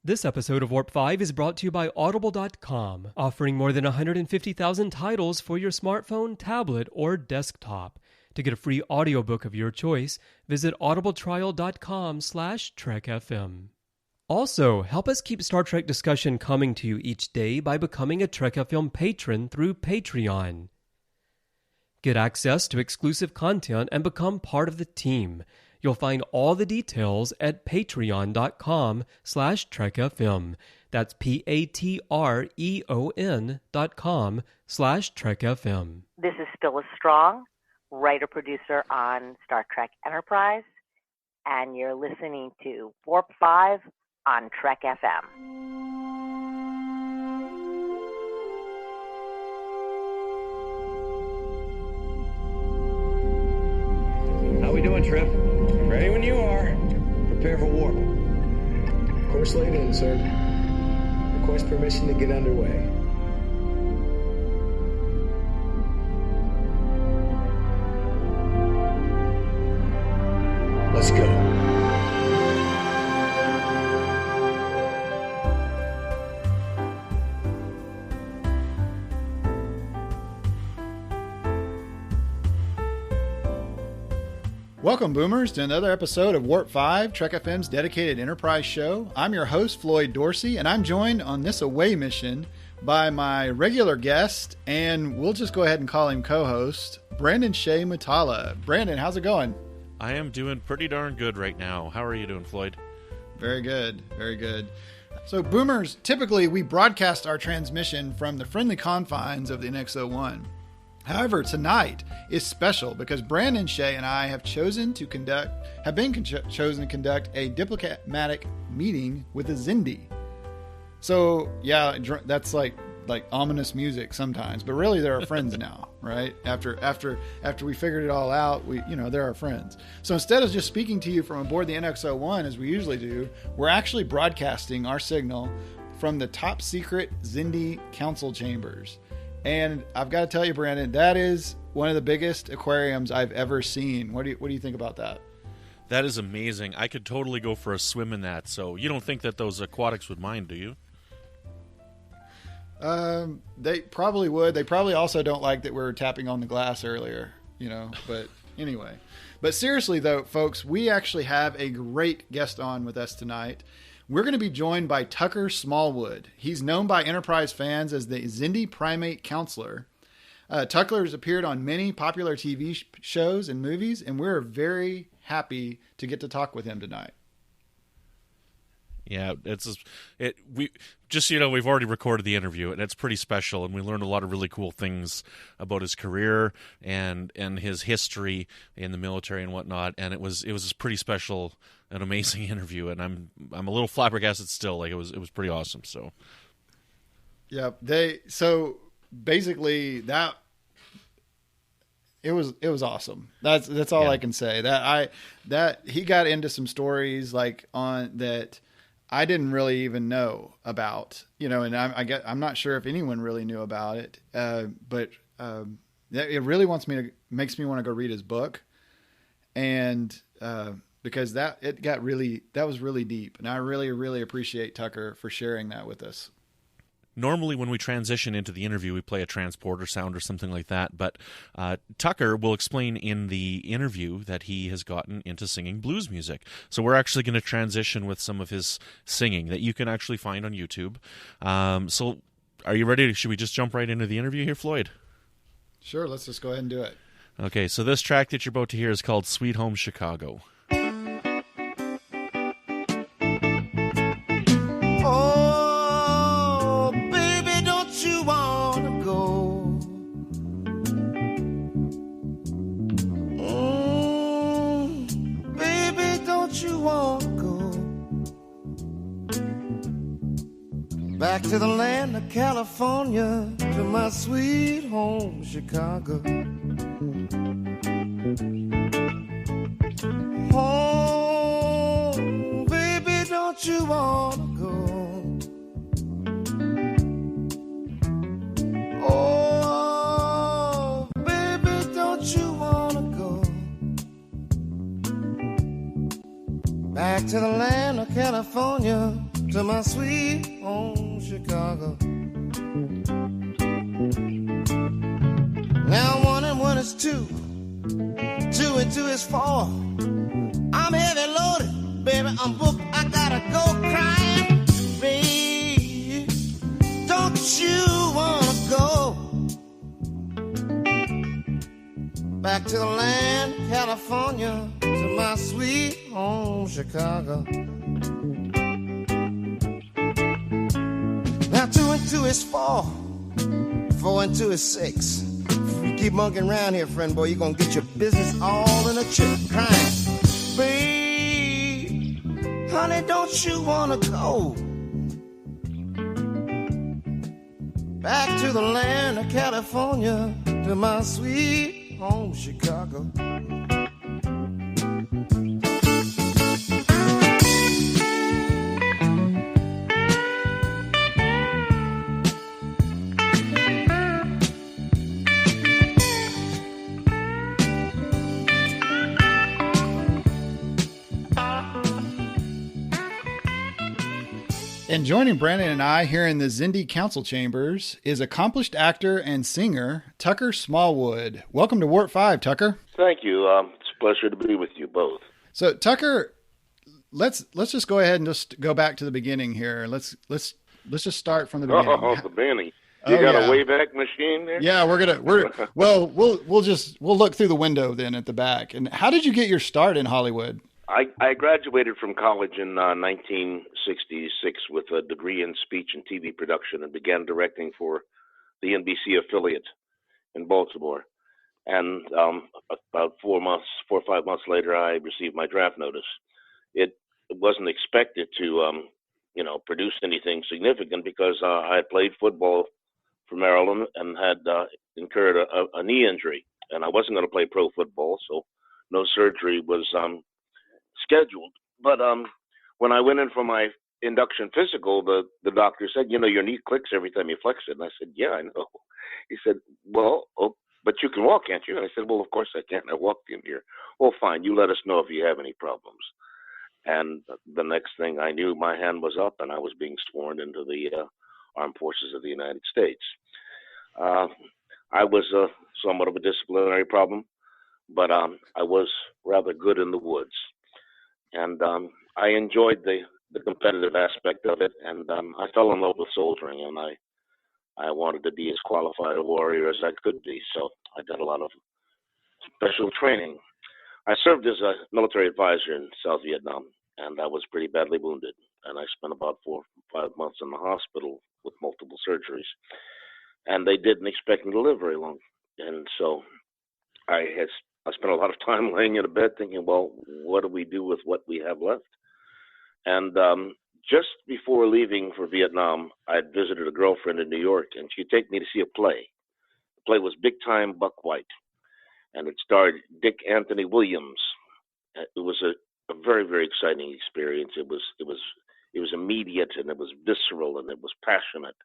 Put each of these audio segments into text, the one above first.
This episode of Warp 5 is brought to you by Audible.com, offering more than 150,000 titles for your smartphone, tablet, or desktop. To get a free audiobook of your choice, visit audibletrial.com/trekfm. Also, help us keep Star Trek discussion coming to you each day by becoming a Trek FM patron through Patreon. Get access to exclusive content and become part of the team. You'll find all the details at patreon.com/trekfm. That's patreon.com/trekfm. This is Phyllis Strong, writer-producer on Star Trek Enterprise, and you're listening to Warp 5 on Trek FM. How we doing, Trip? Ready when you are. Prepare for warp. Course laid in, sir. Request permission to get underway. Let's go. Welcome, Boomers, to another episode of Warp 5, Trek FM's dedicated Enterprise show. I'm your host, Floyd Dorsey, and I'm joined on this away mission by my regular guest, and we'll just go ahead and call him co-host, Brandon Shea Mutala. Brandon, how's it going? I am doing pretty darn good right now. How are you doing, Floyd? Very good, very good. So, Boomers, typically we broadcast our transmission from the friendly confines of the NX-01. However, tonight is special because Brandon Shea and I have been chosen to conduct a diplomatic meeting with the Xindi. So, yeah, that's like ominous music sometimes, but really they're our friends now, right? After we figured it all out, they're our friends. So instead of just speaking to you from aboard the NX-01 as we usually do, we're actually broadcasting our signal from the top secret Xindi council chambers. And I've got to tell you, Brandon, that is one of the biggest aquariums I've ever seen. What do you think about that? That is amazing. I could totally go for a swim in that. So you don't think that those aquatics would mind, do you? They probably would. They probably also don't like that we were tapping on the glass earlier, but anyway. But seriously, though, folks, we actually have a great guest on with us tonight. We're going to be joined by Tucker Smallwood. He's known by Enterprise fans as the Xindi Primate Counselor. Tucker has appeared on many popular TV shows and movies, and we're very happy to get to talk with him tonight. Yeah, we've already recorded the interview, and it's pretty special, and we learned a lot of really cool things about his career and his history in the military and whatnot, and it was a pretty special, an amazing interview, and I'm a little flabbergasted still. Like it was pretty awesome. So yeah, basically that it was awesome. That's all I can say. That he got into some stories like on that I didn't really even know about, and I'm not sure if anyone really knew about it. But it really makes me want to go read his book, and because that was really deep, and I really, really appreciate Tucker for sharing that with us. Normally when we transition into the interview, we play a transporter sound or something like that, but Tucker will explain in the interview that he has gotten into singing blues music. So we're actually going to transition with some of his singing that you can actually find on YouTube. So are you ready? Should we just jump right into the interview here, Floyd? Sure, let's just go ahead and do it. Okay, so this track that you're about to hear is called Sweet Home Chicago. Back to the land of California, to my sweet home, Chicago. Oh, baby, don't you wanna go? Oh, baby, don't you wanna go? Back to the land of California, to my sweet home Chicago. Now 1 and 1 is 2, 2 and 2 is 4. I'm heavy loaded, baby, I'm booked, I gotta go crying. Baby, don't you wanna go back to the land of California, to my sweet home Chicago? Now 2 and 2 is 4, 4 and 2 is 6. If you keep monkeying around here, friend boy, you're gonna get your business all in a trip. Crying, babe, honey, don't you wanna go back to the land of California, to my sweet home Chicago? And joining Brandon and I here in the Zindi Council Chambers is accomplished actor and singer Tucker Smallwood. Welcome to Warp 5, Tucker. Thank you. It's a pleasure to be with you both. So, Tucker, let's just go ahead and just go back to the beginning here. Let's just start from the beginning. Oh, the beginning. You got a Wayback Machine there? Yeah, we'll look through the window then at the back. And how did you get your start in Hollywood? I graduated from college in 1966 with a degree in speech and TV production and began directing for the NBC affiliate in Baltimore. And about 4 or 5 months later, I received my draft notice. It wasn't expected to, produce anything significant because I had played football for Maryland and had incurred a knee injury. And I wasn't going to play pro football, so no surgery was scheduled. But when I went in for my induction physical, the doctor said, your knee clicks every time you flex it. And I said, yeah, I know. He said, well, but you can walk, can't you? And I said, well, of course I can. I walked in here. Well, fine. You let us know if you have any problems. And the next thing I knew, my hand was up and I was being sworn into the Armed Forces of the United States. I was somewhat of a disciplinary problem, but I was rather good in the woods. And I enjoyed the competitive aspect of it, and I fell in love with soldiering, and I wanted to be as qualified a warrior as I could be, so I did a lot of special training. I served as a military advisor in South Vietnam, and I was pretty badly wounded, and I spent about 4 or 5 months in the hospital with multiple surgeries, and they didn't expect me to live very long, and so I spent a lot of time laying in a bed thinking, well, what do we do with what we have left? And just before leaving for Vietnam, I'd visited a girlfriend in New York, and she'd take me to see a play. The play was Big Time Buck White, and it starred Dick Anthony Williams. It was a very, very exciting experience. It was immediate, and it was visceral, and it was passionate,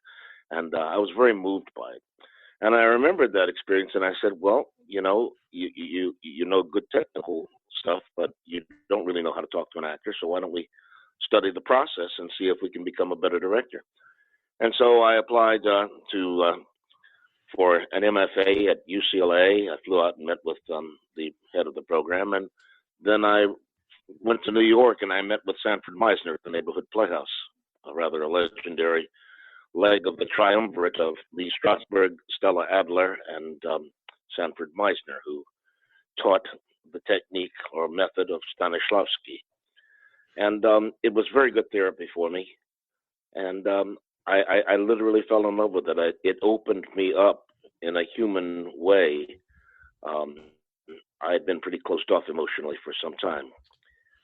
and I was very moved by it. And I remembered that experience, and I said, well, you know good technical stuff, but you don't really know how to talk to an actor, so why don't we study the process and see if we can become a better director? And so I applied for an MFA at UCLA. I flew out and met with the head of the program, and then I went to New York, and I met with Sanford Meisner at the Neighborhood Playhouse, a rather legendary leg of the triumvirate of Lee Strasberg, Stella Adler, and Sanford Meisner, who taught the technique or method of Stanislavski. And it was very good therapy for me. And I literally fell in love with it. It opened me up in a human way. I had been pretty closed off emotionally for some time.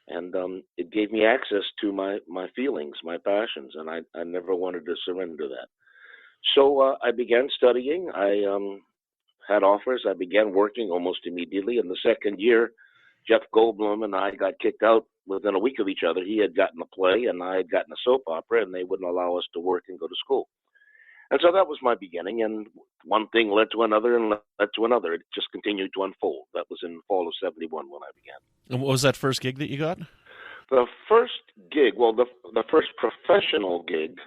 And it gave me access to my feelings, my passions, and I never wanted to surrender that. So I began studying. I had offers. I began working almost immediately. In the second year, Jeff Goldblum and I got kicked out within a week of each other. He had gotten a play, and I had gotten a soap opera, and they wouldn't allow us to work and go to school. And so that was my beginning, and one thing led to another and led to another. It just continued to unfold. That was in the fall of 71 when I began. And what was that first gig that you got? The first gig, well, the first professional gig.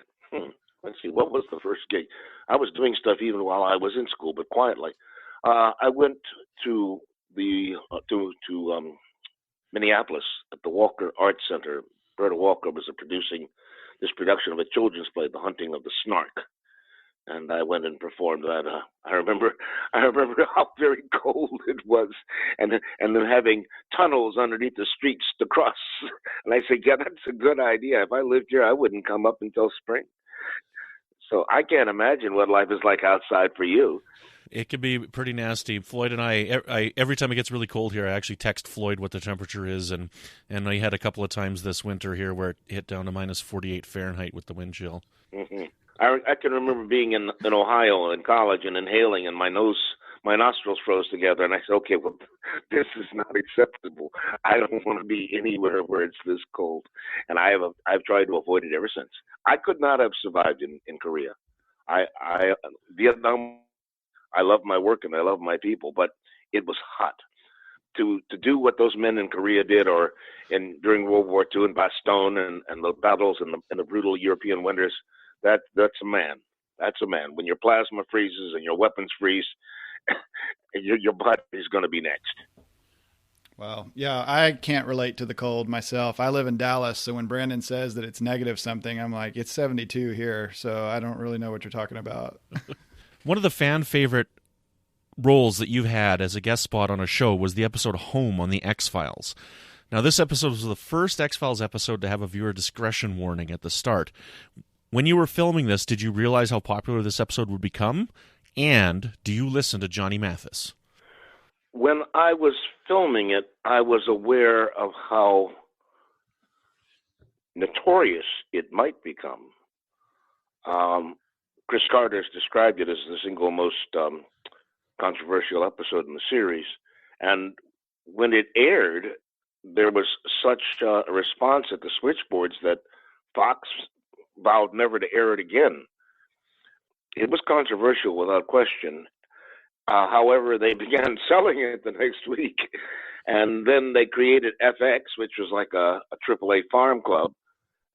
Let's see, what was the first gig? I was doing stuff even while I was in school, but quietly. I went to the to Minneapolis at the Walker Arts Center. Berta Walker was producing this production of a children's play, The Hunting of the Snark, and I went and performed that. I remember how very cold it was, and then having tunnels underneath the streets to cross. And I said, yeah, that's a good idea. If I lived here, I wouldn't come up until spring. So I can't imagine what life is like outside for you. It can be pretty nasty. Floyd and I every time it gets really cold here, I actually text Floyd what the temperature is, and I had a couple of times this winter here where it hit down to minus 48 Fahrenheit with the wind chill. Mm-hmm. I can remember being in Ohio in college and inhaling, and my nostrils froze together, and I said, okay, well, this is not acceptable. I don't want to be anywhere where it's this cold, and I've tried to avoid it ever since. I could not have survived in Korea. Vietnam, I love my work and I love my people, but it was hot. To do what those men in Korea did, or during World War II in Bastogne and the battles and the brutal European winters, that's a man. That's a man. When your plasma freezes and your weapons freeze, your butt is going to be next. Wow. Yeah, I can't relate to the cold myself. I live in Dallas, so when Brandon says that it's negative something, I'm like, it's 72 here, so I don't really know what you're talking about. One of the fan favorite roles that you've had as a guest spot on a show was the episode Home on the X-Files. Now, this episode was the first X-Files episode to have a viewer discretion warning at the start. When you were filming this, did you realize how popular this episode would become? And do you listen to Johnny Mathis? When I was filming it, I was aware of how notorious it might become. Chris Carter's described it as the single most controversial episode in the series. And when it aired, there was such a response at the switchboards that Fox vowed never to air it again. It was controversial without question. However, they began selling it the next week, and then they created FX, which was like a AAA farm club,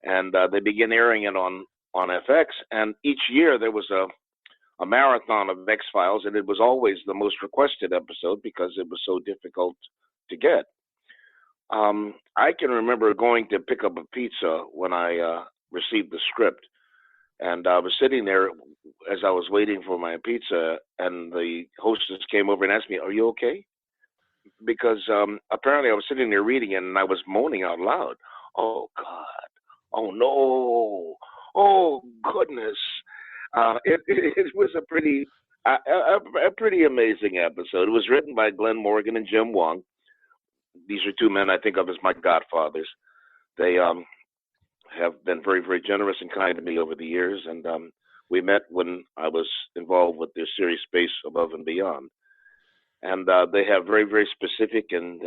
and they began airing it on FX. And each year there was a marathon of X-Files, and it was always the most requested episode because it was so difficult to get. I can remember going to pick up a pizza when I received the script, and I was sitting there as I was waiting for my pizza, and the hostess came over and asked me, "Are you okay?" Because apparently I was sitting there reading it, and I was moaning out loud. Oh, God. Oh, no. Oh, goodness. It was a pretty amazing episode. It was written by Glenn Morgan and Jim Wong. These are two men I think of as my godfathers. They have been very, very generous and kind to me over the years, and we met when I was involved with their series Space Above and Beyond. And they have very, very specific and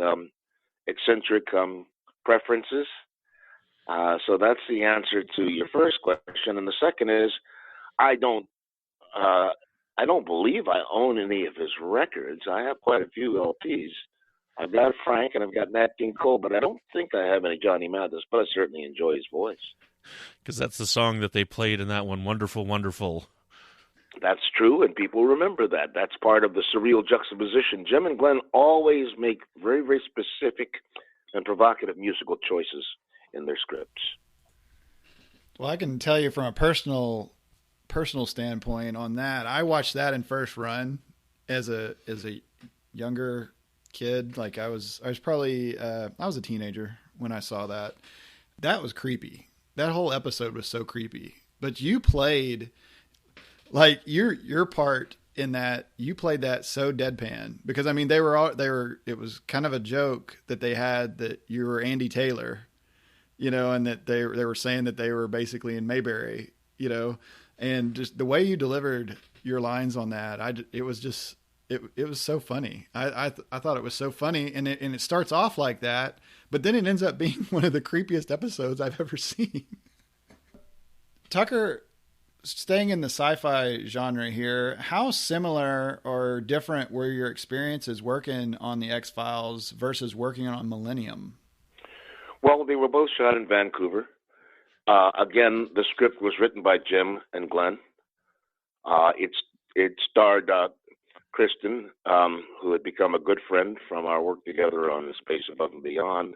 eccentric preferences. So that's the answer to your first question. And the second is, I don't believe I own any of his records. I have quite a few LPs. I've got Frank and I've got Nat King Cole, but I don't think I have any Johnny Mathis, but I certainly enjoy his voice. Because that's the song that they played in that one, Wonderful, Wonderful. That's true, and people remember that. That's part of the surreal juxtaposition. Jim and Glenn always make very, very specific and provocative musical choices in their scripts. Well, I can tell you from a personal standpoint on that. I watched that in first run as a younger kid. Like I was probably I was a teenager when I saw that. That was creepy. That whole episode was so creepy. But you played like your part in that. You played that so deadpan because I mean they were. It was kind of a joke that they had that you were Andy Taylor, you know, and that they were saying that they were basically in Mayberry, you know, and just the way you delivered your lines on that, it was just. It was so funny. I thought it was so funny, and it starts off like that, but then it ends up being one of the creepiest episodes I've ever seen. Tucker, staying in the sci-fi genre here, how similar or different were your experiences working on the X-Files versus working on Millennium? Well, they were both shot in Vancouver. Again, the script was written by Jim and Glenn. It starred Kristen, who had become a good friend from our work together on Space Above and Beyond.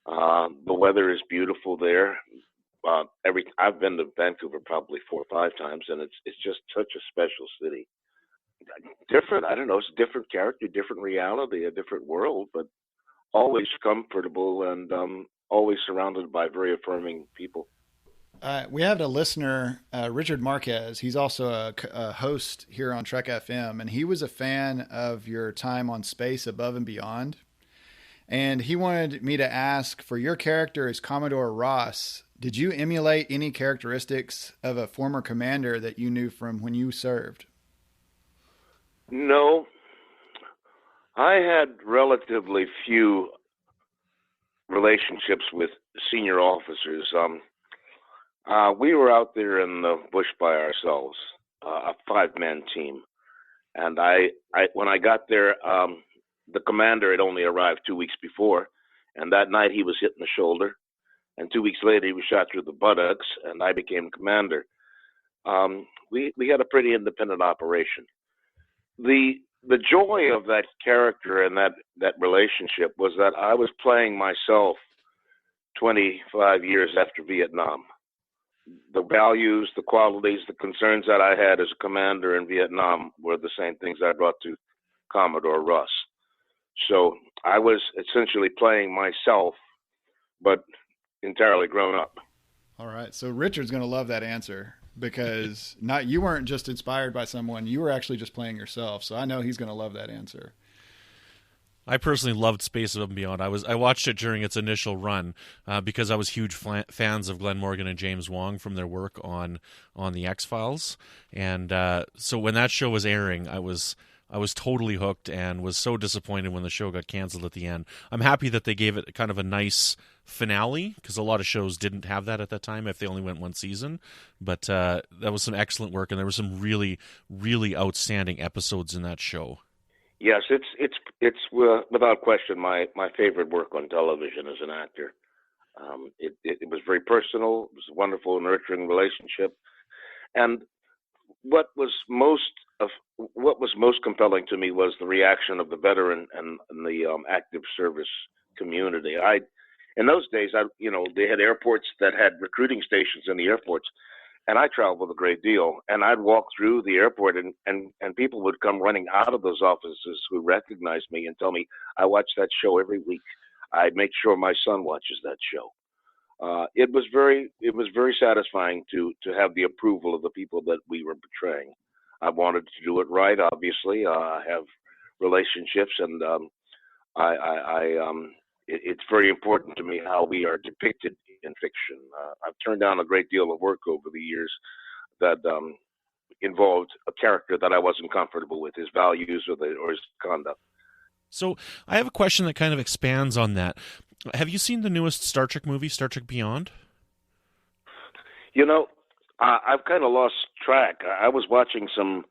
The weather is beautiful there. I've been to Vancouver probably 4 or 5 times, and it's just such a special city. Different, I don't know, it's a different character, different reality, a different world, but always comfortable and always surrounded by very affirming people. We have a listener, Richard Marquez. He's also a host here on Trek FM, and he was a fan of your time on Space Above and Beyond. And he wanted me to ask, for your character as Commodore Ross, did you emulate any characteristics of a former commander that you knew from when you served? No. I had relatively few relationships with senior officers. We were out there in the bush by ourselves, a 5-man team. And when I got there, the commander had only arrived 2 weeks before, and that night he was hit in the shoulder. And 2 weeks later, he was shot through the buttocks, and I became commander. We had a pretty independent operation. The joy of that character and that relationship was that I was playing myself 25 years after Vietnam. The values, the qualities, the concerns that I had as a commander in Vietnam were the same things I brought to Commodore Russ. So I was essentially playing myself, but entirely grown up. All right. So Richard's going to love that answer, because you weren't just inspired by someone, you were actually just playing yourself. So I know he's going to love that answer. I personally loved Space Above and Beyond. I watched it during its initial run because I was huge fans of Glenn Morgan and James Wong from their work on the X-Files. And so when that show was airing, I was totally hooked and was so disappointed when the show got canceled at the end. I'm happy that they gave it kind of a nice finale, because a lot of shows didn't have that at that time if they only went one season. But that was some excellent work, and there were some really, really outstanding episodes in that show. Yes, it's without question my favorite work on television as an actor. It was very personal. It was a wonderful, nurturing relationship, and what was most compelling to me was the reaction of the veteran and the active service community. In those days, they had airports that had recruiting stations in the airports, and I traveled a great deal. And I'd walk through the airport, and people would come running out of those offices who recognized me and tell me, I watch that show every week. I make sure my son watches that show. It was very satisfying to have the approval of the people that we were portraying. I wanted to do it right, obviously. I have relationships, and it's very important to me how we are depicted in fiction. I've turned down a great deal of work over the years that involved a character that I wasn't comfortable with, his values or his conduct. So I have a question that kind of expands on that. Have you seen the newest Star Trek movie, Star Trek Beyond? I've kind of lost track. I was watching some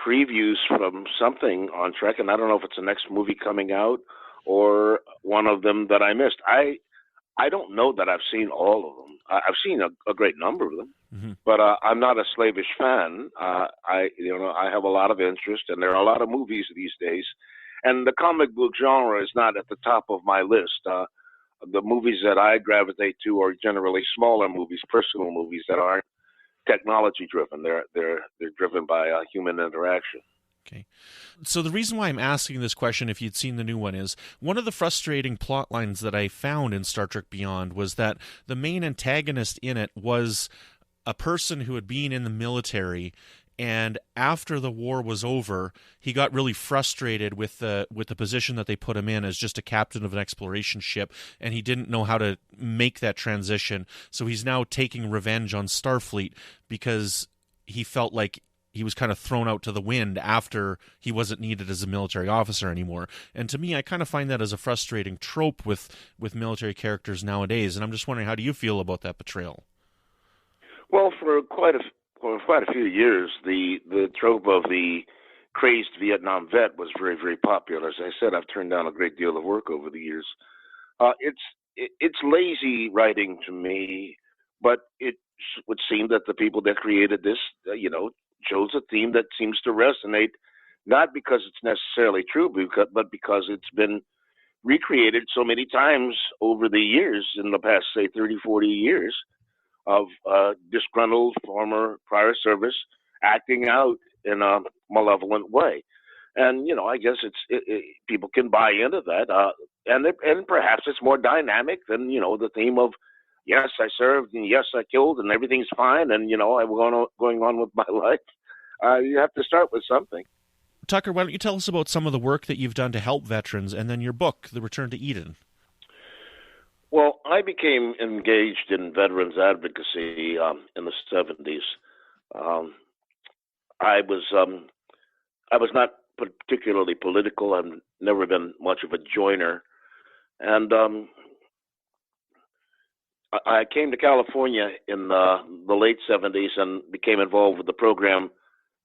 previews from something on Trek, and I don't know if it's the next movie coming out or one of them that I missed. I don't know that I've seen all of them. I've seen a great number of them, mm-hmm. but I'm not a slavish fan. I have a lot of interest, and there are a lot of movies these days. And the comic book genre is not at the top of my list. The movies that I gravitate to are generally smaller movies, personal movies that aren't technology driven. They're driven by human interaction. Okay. So the reason why I'm asking this question, if you'd seen the new one, is one of the frustrating plot lines that I found in Star Trek Beyond was that the main antagonist in it was a person who had been in the military, and after the war was over, he got really frustrated with the position that they put him in as just a captain of an exploration ship, and he didn't know how to make that transition. So he's now taking revenge on Starfleet because he felt like he was kind of thrown out to the wind after he wasn't needed as a military officer anymore. And to me, I kind of find that as a frustrating trope with military characters nowadays. And I'm just wondering, how do you feel about that portrayal? Well, for quite a few years, the trope of the crazed Vietnam vet was very, very popular. As I said, I've turned down a great deal of work over the years. it's lazy writing to me, but it would seem that the people that created this, chose a theme that seems to resonate, not because it's necessarily true, but because it's been recreated so many times over the years, in the past, say, 30, 40 years, of disgruntled former prior service acting out in a malevolent way. And, I guess people can buy into that. And perhaps it's more dynamic than, the theme of, yes, I served, and yes, I killed, and everything's fine, and, I'm going on with my life. You have to start with something. Tucker, why don't you tell us about some of the work that you've done to help veterans, and then your book, The Return to Eden? Well, I became engaged in veterans advocacy in the 70s. I was not particularly political. I've never been much of a joiner. And I came to California in the late 70s and became involved with the program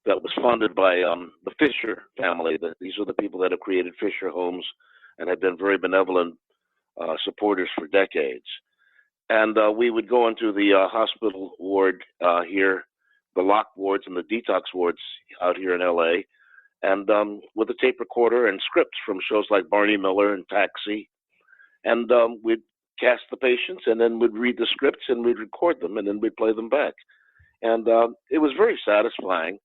that was funded by the Fisher family. These are the people that have created Fisher Homes and have been very benevolent supporters for decades. And we would go into the hospital ward here, the lock wards and the detox wards out here in LA, and with a tape recorder and scripts from shows like Barney Miller and Taxi. And we'd cast the patients, and then we'd read the scripts, and we'd record them, and then we'd play them back. And it was very satisfying.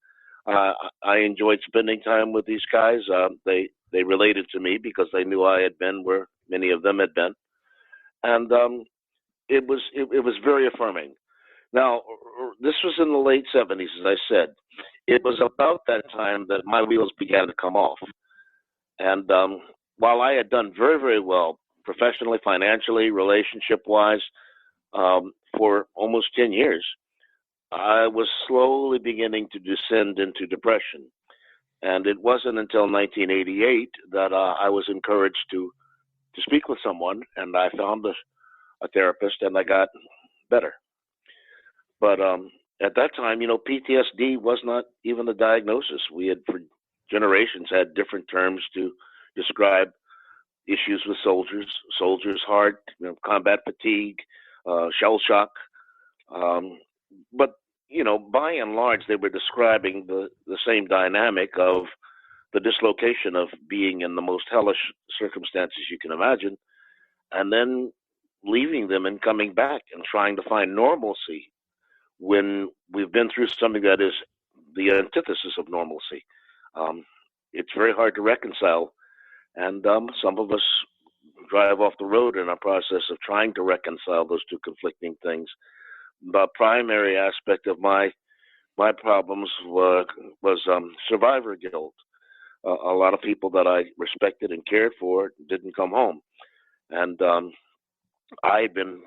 I enjoyed spending time with these guys. They related to me because they knew I had been where many of them had been. And it was very affirming. Now, this was in the late 70s, as I said. It was about that time that my wheels began to come off. And while I had done very, very well professionally, financially, relationship-wise, for almost 10 years, I was slowly beginning to descend into depression. And it wasn't until 1988 that I was encouraged to speak with someone, and I found a therapist, and I got better. But at that time, PTSD was not even a diagnosis. We had, for generations, had different terms to describe issues with soldiers' heart, combat fatigue, shell shock. But, by and large, they were describing the same dynamic of the dislocation of being in the most hellish circumstances you can imagine, and then leaving them and coming back and trying to find normalcy when we've been through something that is the antithesis of normalcy. It's very hard to reconcile, and some of us drive off the road in our process of trying to reconcile those two conflicting things. The primary aspect of my problems was survivor guilt. A lot of people that I respected and cared for didn't come home. And I had been,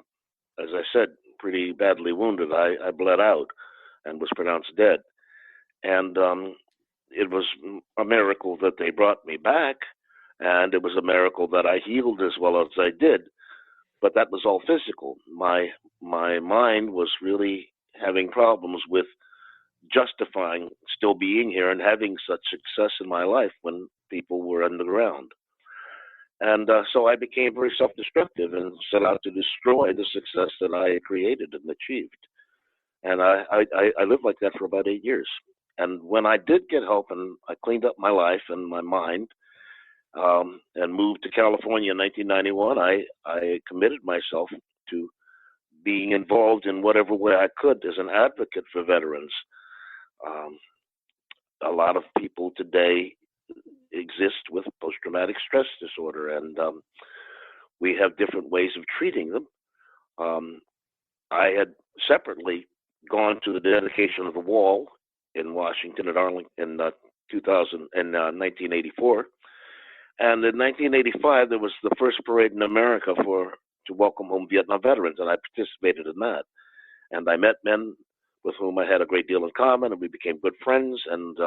as I said, pretty badly wounded. I bled out and was pronounced dead. And it was a miracle that they brought me back, and it was a miracle that I healed as well as I did. But that was all physical. My mind was really having problems with justifying still being here and having such success in my life when people were underground. And so I became very self-destructive and set out to destroy the success that I had created and achieved. And I lived like that for about 8 years. And when I did get help and I cleaned up my life and my mind and moved to California in 1991, I committed myself to being involved in whatever way I could as an advocate for veterans. A lot of people today exist with post-traumatic stress disorder, and we have different ways of treating them. I had separately gone to the dedication of the wall in Washington at Arlington in 1984, and in 1985 there was the first parade in America to welcome home Vietnam veterans, and I participated in that. And I met men with whom I had a great deal in common, and we became good friends and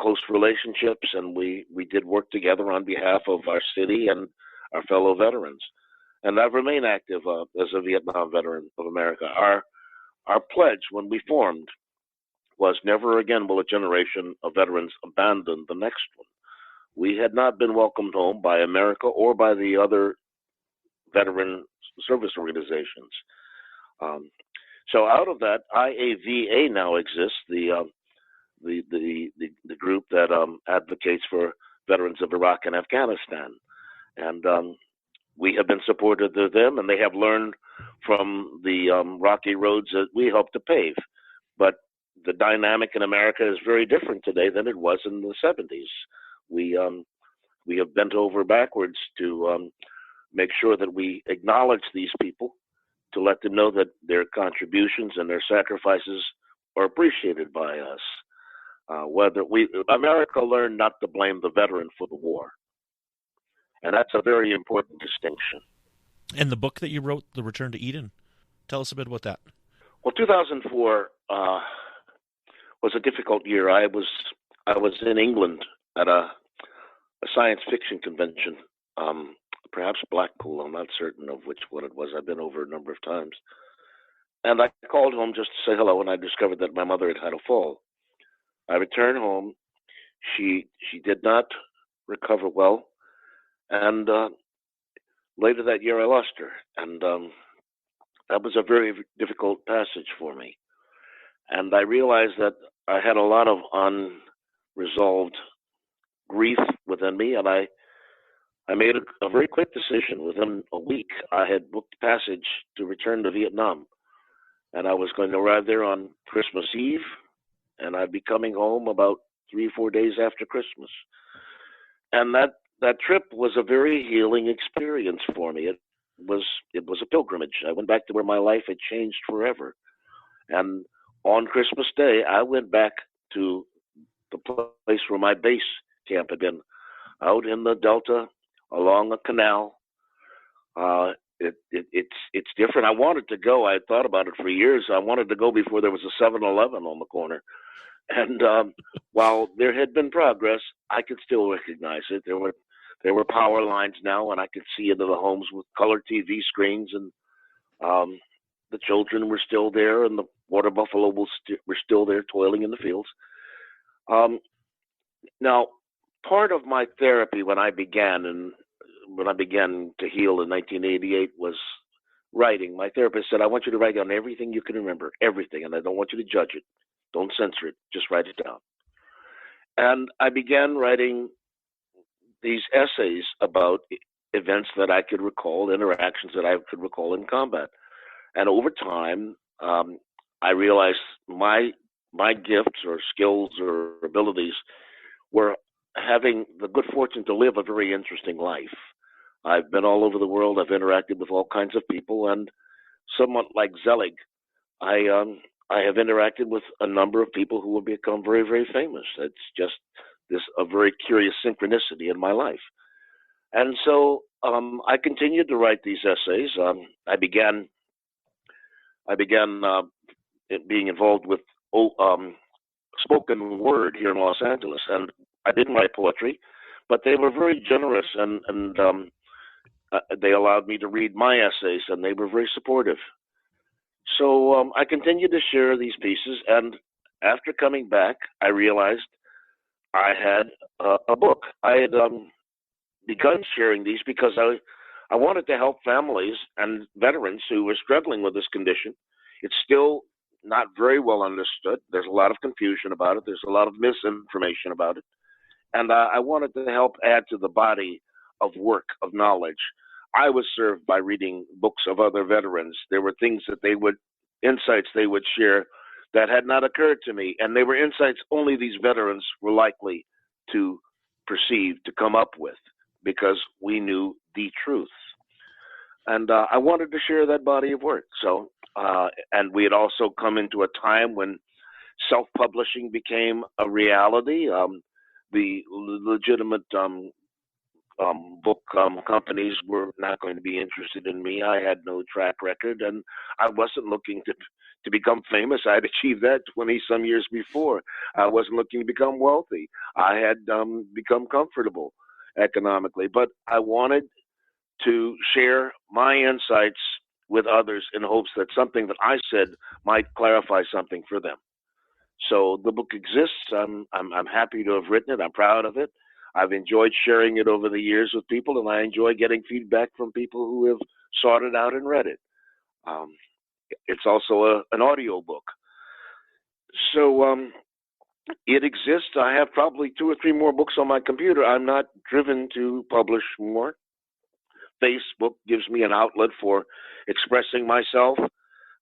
close relationships, and we did work together on behalf of our city and our fellow veterans. And I've remained active as a Vietnam veteran of America. Our pledge when we formed was never again will a generation of veterans abandon the next one. We had not been welcomed home by America or by the other veteran service organizations. So out of that, IAVA now exists, the group that advocates for veterans of Iraq and Afghanistan, and we have been supportive of them, and they have learned from the rocky roads that we helped to pave. But the dynamic in America is very different today than it was in the 70s. We have bent over backwards to make sure that we acknowledge these people, to let them know that their contributions and their sacrifices are appreciated by us. America learned not to blame the veteran for the war. And that's a very important distinction. And the book that you wrote, The Return to Eden, tell us a bit about that. Well, 2004 was a difficult year. I was in England at a science fiction convention, perhaps Blackpool. I'm not certain of which one it was. I've been over a number of times. And I called home just to say hello, and I discovered that my mother had had a fall. I returned home. She did not recover well. And later that year, I lost her. And that was a very difficult passage for me. And I realized that I had a lot of unresolved grief within me. And I made a very quick decision. Within a week, I had booked passage to return to Vietnam. And I was going to arrive there on Christmas Eve. And I'd be coming home about 3-4 days after Christmas. And that trip was a very healing experience for me. It was a pilgrimage. I went back to where my life had changed forever. And on Christmas Day, I went back to the place where my base camp had been, out in the Delta, along a canal. It's different. I wanted to go. I had thought about it for years. I wanted to go before there was a 7-Eleven on the corner. And while there had been progress, I could still recognize it. There were power lines now, and I could see into the homes with color TV screens, and the children were still there, and the water buffalo were still there toiling in the fields. Now, part of my therapy when I began to heal in 1988 was writing. My therapist said, I want you to write down everything you can remember, everything, and I don't want you to judge it. Don't censor it. Just write it down. And I began writing these essays about events that I could recall, interactions that I could recall in combat. And over time, I realized my gifts or skills or abilities were having the good fortune to live a very interesting life. I've been all over the world. I've interacted with all kinds of people, and somewhat like Zelig, I have interacted with a number of people who will become very, very famous. It's just a very curious synchronicity in my life. And so I continued to write these essays. I began being involved with spoken word here in Los Angeles, and I didn't write poetry, but they were very generous, and they allowed me to read my essays, and they were very supportive. So I continued to share these pieces, and after coming back, I realized I had a book. I had begun sharing these because I wanted to help families and veterans who were struggling with this condition. It's still not very well understood. There's a lot of confusion about it. There's a lot of misinformation about it. And I wanted to help add to the body of work, of knowledge. I was served by reading books of other veterans. There were things that insights they would share that had not occurred to me. And they were insights only these veterans were likely to perceive, to come up with, because we knew the truth. And I wanted to share that body of work. So, and we had also come into a time when self-publishing became a reality. The legitimate book companies were not going to be interested in me. I had no track record, and I wasn't looking to become famous. I had achieved that 20-some years before. I wasn't looking to become wealthy. I had become comfortable economically, but I wanted to share my insights with others in hopes that something that I said might clarify something for them. So the book exists. I'm happy to have written it. I'm proud of it. I've enjoyed sharing it over the years with people, and I enjoy getting feedback from people who have sought it out and read it. It's also an audio book. So it exists. I have probably 2 or 3 more books on my computer. I'm not driven to publish more. Facebook gives me an outlet for expressing myself.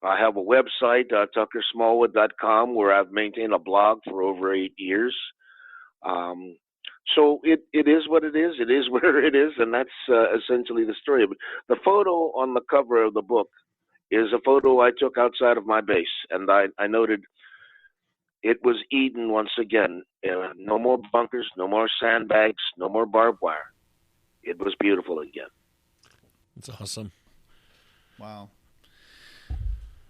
I have a website, tuckersmallwood.com, where I've maintained a blog for over 8 years. So it is what it is. It is where it is, and that's essentially the story. But the photo on the cover of the book is a photo I took outside of my base, and I noted it was Eden once again. No more bunkers, no more sandbags, no more barbed wire. It was beautiful again. That's awesome. Wow.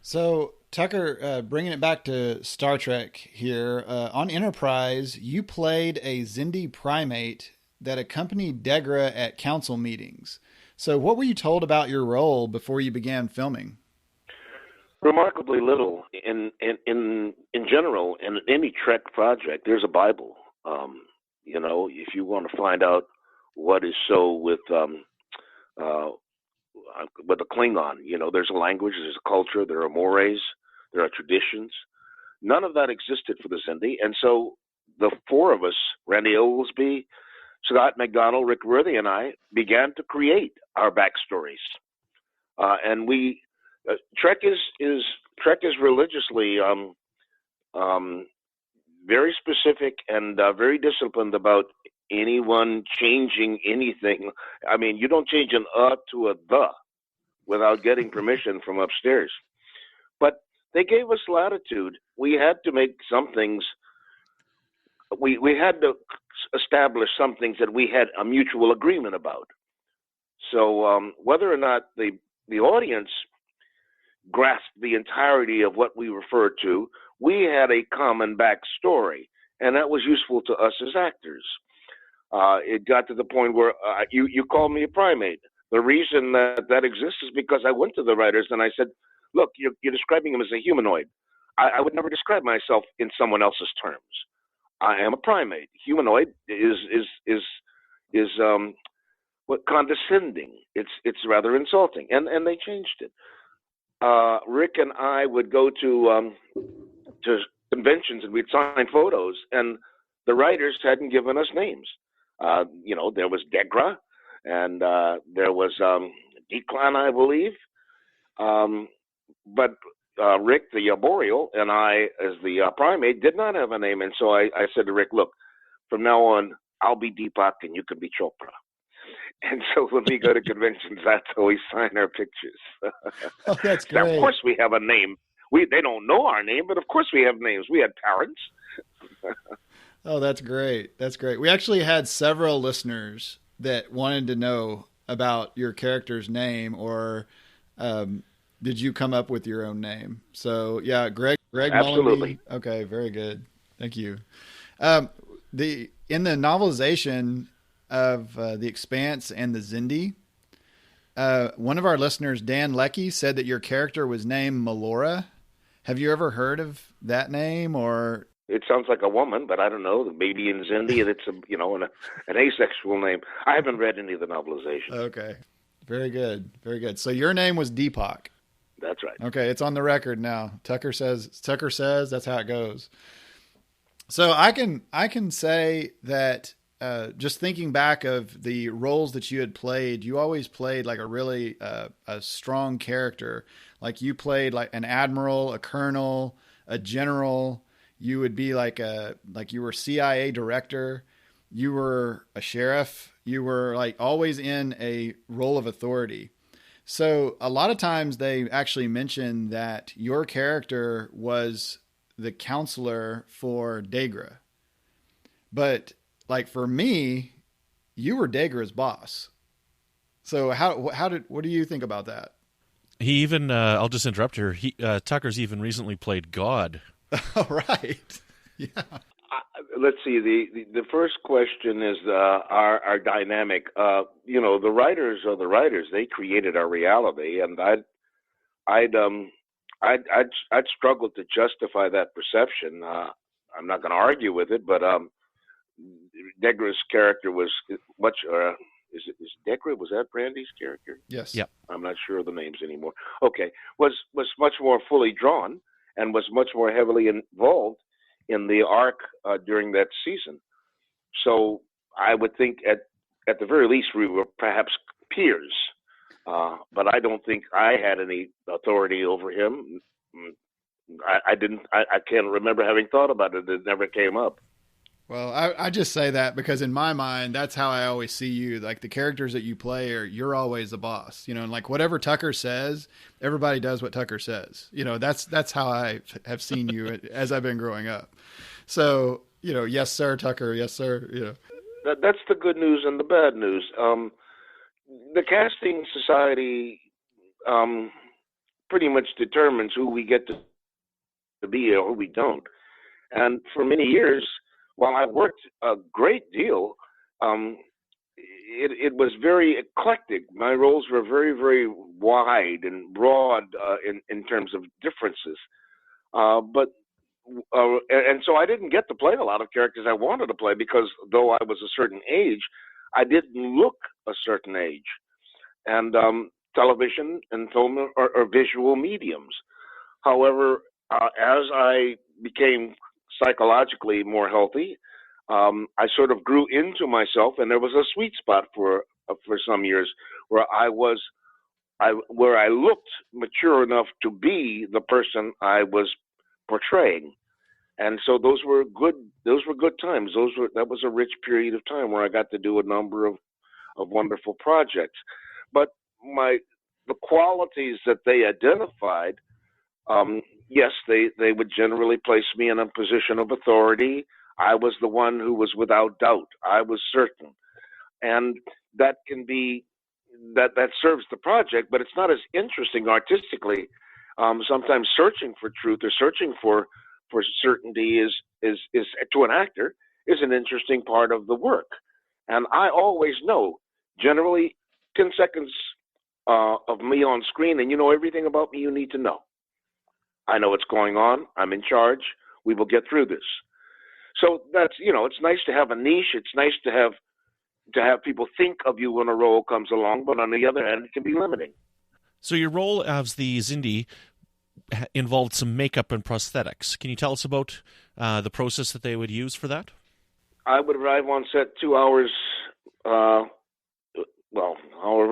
So, Tucker, bringing it back to Star Trek here, on Enterprise, you played a Xindi primate that accompanied Degra at council meetings. So what were you told about your role before you began filming? Remarkably little. In general, in any Trek project, there's a Bible. If you want to find out what is so with the Klingon, there's a language, there's a culture, there are mores, there are traditions. None of that existed for the Xindi, and so the 4 of us, Randy Oglesby, Scott McDonald, Rick Worthy, and I, began to create our backstories. And we Trek is religiously very specific and very disciplined about anyone changing anything. I mean, you don't change an to a the without getting permission from upstairs. But they gave us latitude. We had to make some things. We had to establish some things that we had a mutual agreement about. So whether or not the audience grasped the entirety of what we referred to, we had a common backstory, and that was useful to us as actors. It got to the point where you called me a primate. The reason that exists is because I went to the writers and I said, look, you're describing him as a humanoid. I would never describe myself in someone else's terms. I am a primate. Humanoid is what condescending. It's rather insulting, and they changed it. Rick and I would go to conventions and we'd sign photos, and the writers hadn't given us names. There was Degra, and there was Declan, I believe. But Rick, the arboreal, and I, as the primate, did not have a name. And so I said to Rick, look, from now on, I'll be Deepak and you can be Chopra. And so when we go to conventions, that's how we sign our pictures. Oh, that's great. Now, of course we have a name. They don't know our name, but of course we have names. We had parents. Oh, that's great. That's great. We actually had several listeners that wanted to know about your character's name, or did you come up with your own name? So yeah, Greg Absolutely. Mullenby. Okay, very good. Thank you. In the novelization of The Expanse and the Xindi, one of our listeners, Dan Leckie, said that your character was named Melora. Have you ever heard of that name? Or it sounds like a woman, but I don't know. Maybe in Xindi, it's an asexual name. I haven't read any of the novelization. Okay, very good, very good. So your name was Deepak. That's right. Okay, it's on the record now. Tucker says that's how it goes. So I can say that just thinking back of the roles that you had played, you always played like a really a strong character. Like you played like an admiral, a colonel, a general. You would be like you were CIA director. You were a sheriff. You were like always in a role of authority. So a lot of times they actually mention that your character was the counselor for Degra. But like for me, you were Degra's boss. So what do you think about that? He even, I'll just interrupt here. Tucker's even recently played God. Oh, right. Yeah. Let's see. The first question is our dynamic. The writers are the writers. They created our reality, and I'd struggle to justify that perception. I'm not going to argue with it, but Degra's character was much. Is Degra, was that Brandy's character? Yes. Yep. I'm not sure of the names anymore. Okay, was much more fully drawn and was much more heavily involved in the arc during that season. So I would think at the very least we were perhaps peers, but I don't think I had any authority over him. I didn't. I can't remember having thought about it. It never came up. Well, I just say that because in my mind, that's how I always see you. Like the characters that you play you're always the boss, you know, and like whatever Tucker says, everybody does what Tucker says. You know, that's how I have seen you as I've been growing up. So, you know, yes, sir, Tucker. Yes, sir. You know, that's the good news and the bad news. The casting society pretty much determines who we get to be or who we don't. And for many years, while I worked a great deal, it was very eclectic. My roles were very, very wide and broad in terms of differences. And so I didn't get to play a lot of characters I wanted to play because though I was a certain age, I didn't look a certain age. And television and film are visual mediums. However, as I became psychologically more healthy, I sort of grew into myself, and there was a sweet spot for some years where I looked mature enough to be the person I was portraying, and so those were good times. That was a rich period of time where I got to do a number of wonderful projects. But the qualities that they identified. Yes, they would generally place me in a position of authority. I was the one who was without doubt. I was certain. And that can be, that serves the project, but it's not as interesting artistically. Sometimes searching for truth or searching for certainty is to an actor is an interesting part of the work. And I always know, generally 10 seconds of me on screen, and you know everything about me you need to know. I know what's going on. I'm in charge. We will get through this. So that's, you know, it's nice to have a niche. It's nice to have people think of you when a role comes along, but on the other hand, it can be limiting. So your role as the Xindi involved some makeup and prosthetics. Can you tell us about the process that they would use for that? I would arrive on set 2 hours, however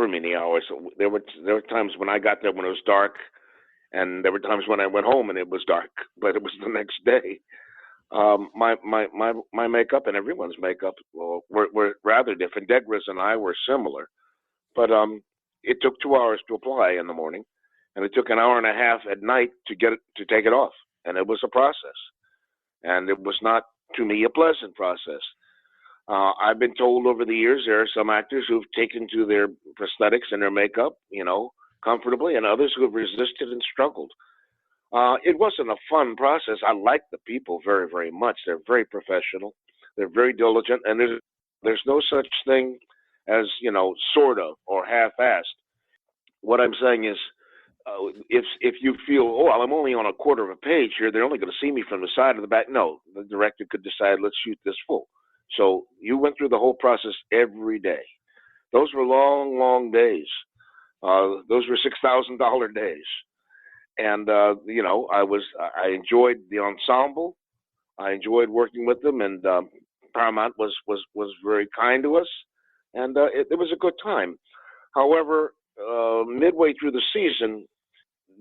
many hours. There were times when I got there when it was dark, and there were times when I went home and it was dark, but it was the next day. My makeup and everyone's makeup were rather different. Degra's and I were similar, but it took 2 hours to apply in the morning, and it took an hour and a half at night to take it off, and it was a process, and it was not to me a pleasant process. I've been told over the years there are some actors who've taken to their prosthetics and their makeup, you know, comfortably, and others who have resisted and struggled. It wasn't a fun process. I like the people very, very much. They're very professional. They're very diligent, and there's no such thing as, you know, sort of or half-assed. What I'm saying is, if you feel, I'm only on a quarter of a page here, they're only going to see me from the side or the back. No, the director could decide, let's shoot this full. So you went through the whole process every day. Those were long, long days. Those were $6,000 days. And, you know, I enjoyed the ensemble. I enjoyed working with them, and Paramount was very kind to us, and it was a good time. However, midway through the season,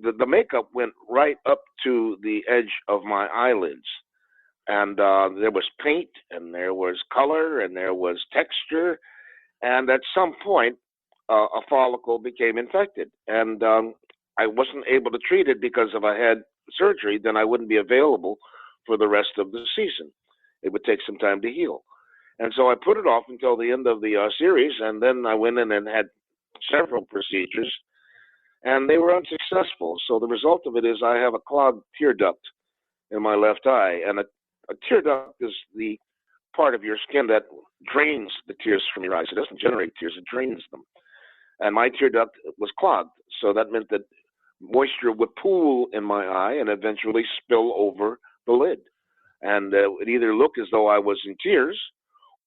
the makeup went right up to the edge of my eyelids. And there was paint, and there was color, and there was texture. And at some point, a follicle became infected. And I wasn't able to treat it because if I had surgery, then I wouldn't be available for the rest of the season. It would take some time to heal. And so I put it off until the end of the series, and then I went in and had several procedures, and they were unsuccessful. So the result of it is I have a clogged tear duct in my left eye, and a tear duct is the part of your skin that drains the tears from your eyes. It doesn't generate tears, it drains them. And my tear duct was clogged, so that meant that moisture would pool in my eye and eventually spill over the lid. And it either looked as though I was in tears,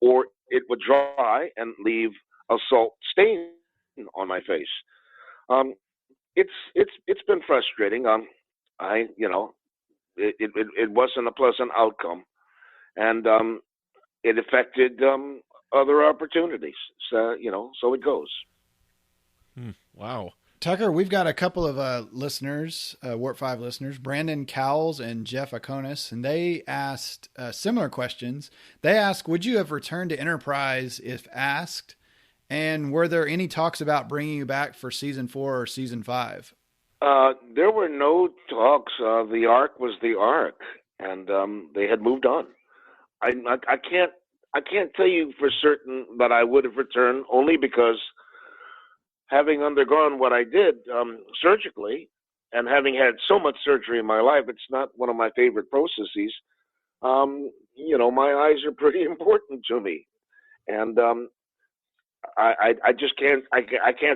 or it would dry and leave a salt stain on my face. Um, it's been frustrating. I you know it wasn't a pleasant outcome, and it affected other opportunities. So so it goes. Wow. Tucker, we've got a couple of listeners, Warp 5 listeners, Brandon Cowles and Jeff Akonis, and they asked similar questions. They asked, would you have returned to Enterprise if asked? And were there any talks about bringing you back for season 4 or season 5? There were no talks. The Ark was the Ark, and they had moved on. I can't tell you for certain that I would have returned, only because having undergone what I did surgically, and having had so much surgery in my life, it's not one of my favorite processes. My eyes are pretty important to me, and I just can't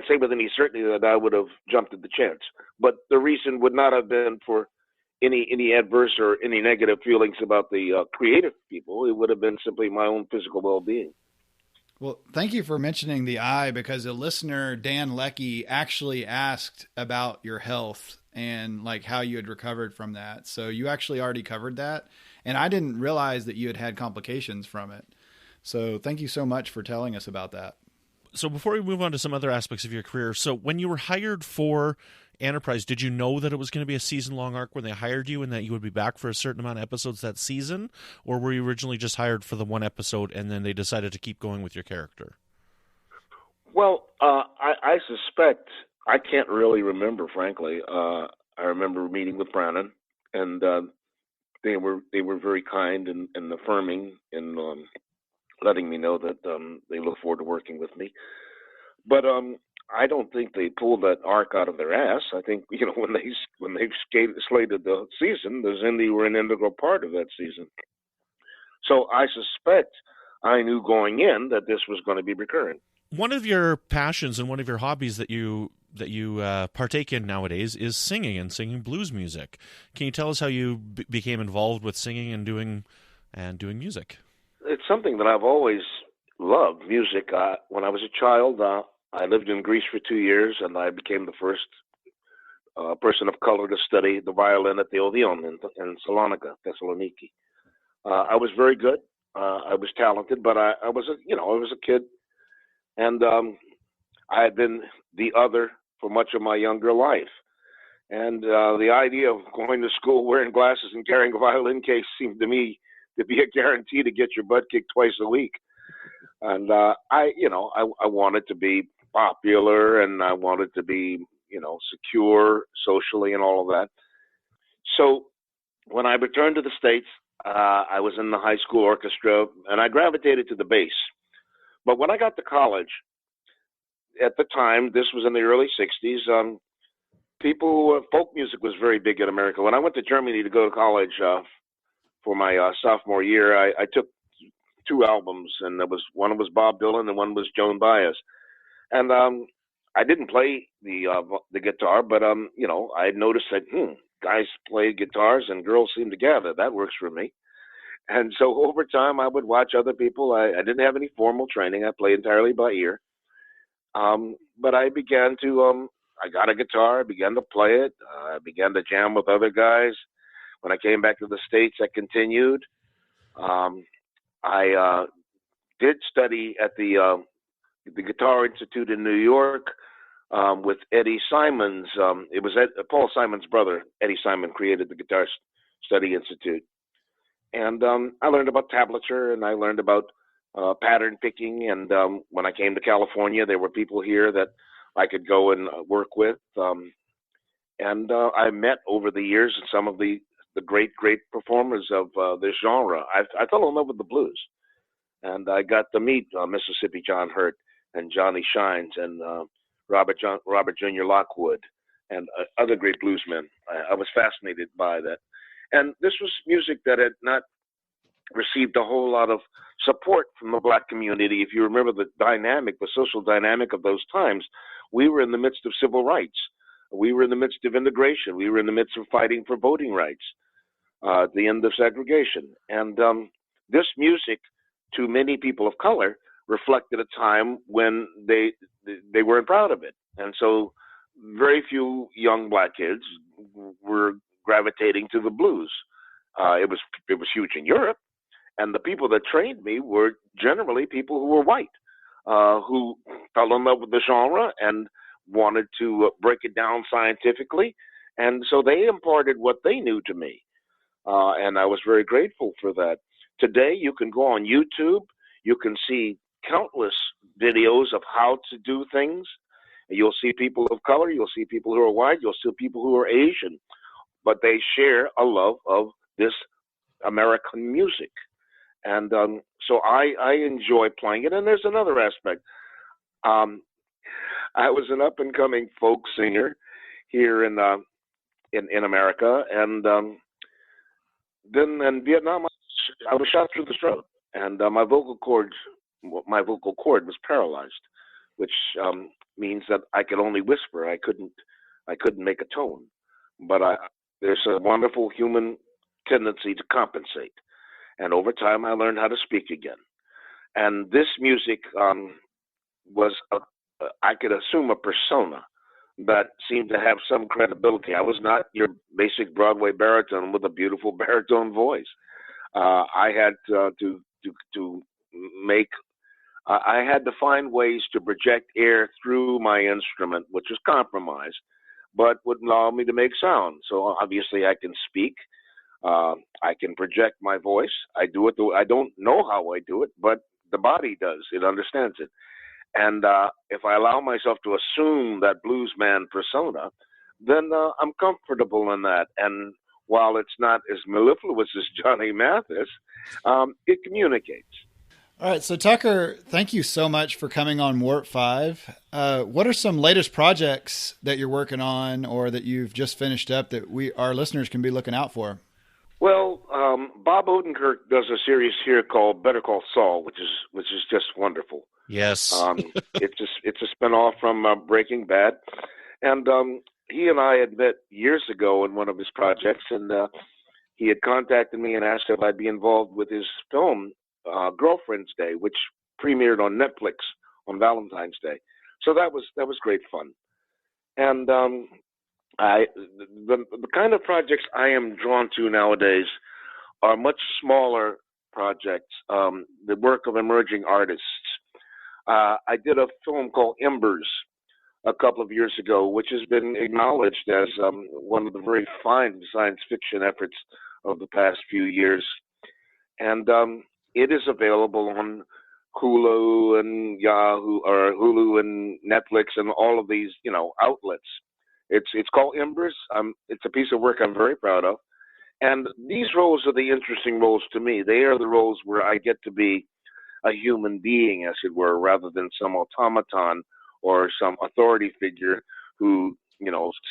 say with any certainty that I would have jumped at the chance. But the reason would not have been for any adverse or any negative feelings about the creative people. It would have been simply my own physical well-being. Well, thank you for mentioning the eye, because a listener, Dan Leckie, actually asked about your health and like how you had recovered from that. So you actually already covered that. And I didn't realize that you had had complications from it. So thank you so much for telling us about that. So before we move on to some other aspects of your career, so when you were hired for Enterprise, did you know that it was going to be a season-long arc when they hired you, and that you would be back for a certain amount of episodes that season? Or were you originally just hired for the one episode and then they decided to keep going with your character? Well, I suspect, I can't really remember, frankly. I remember meeting with Brannon, and they were very kind and affirming in letting me know that they look forward to working with me. But I don't think they pulled that arc out of their ass. I think when they slated the season, the Xindi were an integral part of that season. So I suspect I knew going in that this was going to be recurring. One of your passions and one of your hobbies that you partake in nowadays is singing and singing blues music. Can you tell us how you became involved with singing and doing music? It's something that I've always loved, music. When I was a child, I lived in Greece for 2 years, and I became the first person of color to study the violin at the Odeon in Salonika, Thessaloniki. I was very good. I was talented, but I was a kid, and I had been the other for much of my younger life. And the idea of going to school wearing glasses and carrying a violin case seemed to me to be a guarantee to get your butt kicked twice a week. And I wanted to be popular, and I wanted to be, secure socially and all of that. So when I returned to the States, I was in the high school orchestra, and I gravitated to the bass. But when I got to college, at the time, this was in the early 60s, folk music was very big in America. When I went to Germany to go to college for my sophomore year, I took 2 albums, and one was Bob Dylan and one was Joan Baez. And I didn't play the guitar, but I had noticed that guys play guitars and girls seem to gather. That works for me. And so over time, I would watch other people. I didn't have any formal training. I played entirely by ear. But I began to I got a guitar. I began to play it. I began to jam with other guys. When I came back to the States, I continued. I did study at the Guitar Institute in New York with Eddie Simons. It was Paul Simon's brother, Eddie Simon, created the Guitar Study Institute. And I learned about tablature, and I learned about pattern picking. And when I came to California, there were people here that I could go and work with. And I met over the years some of the great performers of this genre. I fell in love with the blues. And I got to meet Mississippi John Hurt and Johnny Shines and Robert Jr. Lockwood and other great bluesmen. I was fascinated by that. And this was music that had not received a whole lot of support from the black community. If you remember the social dynamic of those times, we were in the midst of civil rights. We were in the midst of integration. We were in the midst of fighting for voting rights, at the end of segregation. And this music to many people of color, reflected a time when they weren't proud of it. And so very few young black kids were gravitating to the blues. It was huge in Europe, and the people that trained me were generally people who were white, who fell in love with the genre and wanted to break it down scientifically, and so they imparted what they knew to me, and I was very grateful for that. Today, you can go on YouTube, you can see countless videos of how to do things. You'll see people of color, you'll see people who are white, you'll see people who are Asian, but they share a love of this American music. And so I enjoy playing it. And there's another aspect. I was an up-and-coming folk singer here in America, and then in Vietnam, I was shot through the throat, and my vocal cord was paralyzed, which means that I could only whisper. I couldn't make a tone. But there's a wonderful human tendency to compensate, and over time, I learned how to speak again. And this music was I could assume a persona that seemed to have some credibility. I was not your basic Broadway baritone with a beautiful baritone voice. I had to make. I had to find ways to project air through my instrument, which was compromised, but would allow me to make sound. So obviously, I can speak. I can project my voice. I do it. I don't know how I do it, but the body does. It understands it. And if I allow myself to assume that bluesman persona, then I'm comfortable in that. And while it's not as mellifluous as Johnny Mathis, it communicates. All right. So, Tucker, thank you so much for coming on Warp 5. What are some latest projects that you're working on or that you've just finished up that our listeners can be looking out for? Well, Bob Odenkirk does a series here called Better Call Saul, which is just wonderful. Yes. It's a spinoff from Breaking Bad, and he and I had met years ago in one of his projects, and he had contacted me and asked if I'd be involved with his film Girlfriend's Day, which premiered on Netflix on Valentine's Day. So that was great fun, and the kind of projects I am drawn to nowadays are much smaller projects, the work of emerging artists. I did a film called Embers a couple of years ago, which has been acknowledged as one of the very fine science fiction efforts of the past few years. And it is available on Hulu and Yahoo or Hulu and Netflix and all of these, outlets. It's called Embers. It's a piece of work I'm very proud of. And these roles are the interesting roles to me. They are the roles where I get to be a human being, as it were, rather than some automaton or some authority figure who,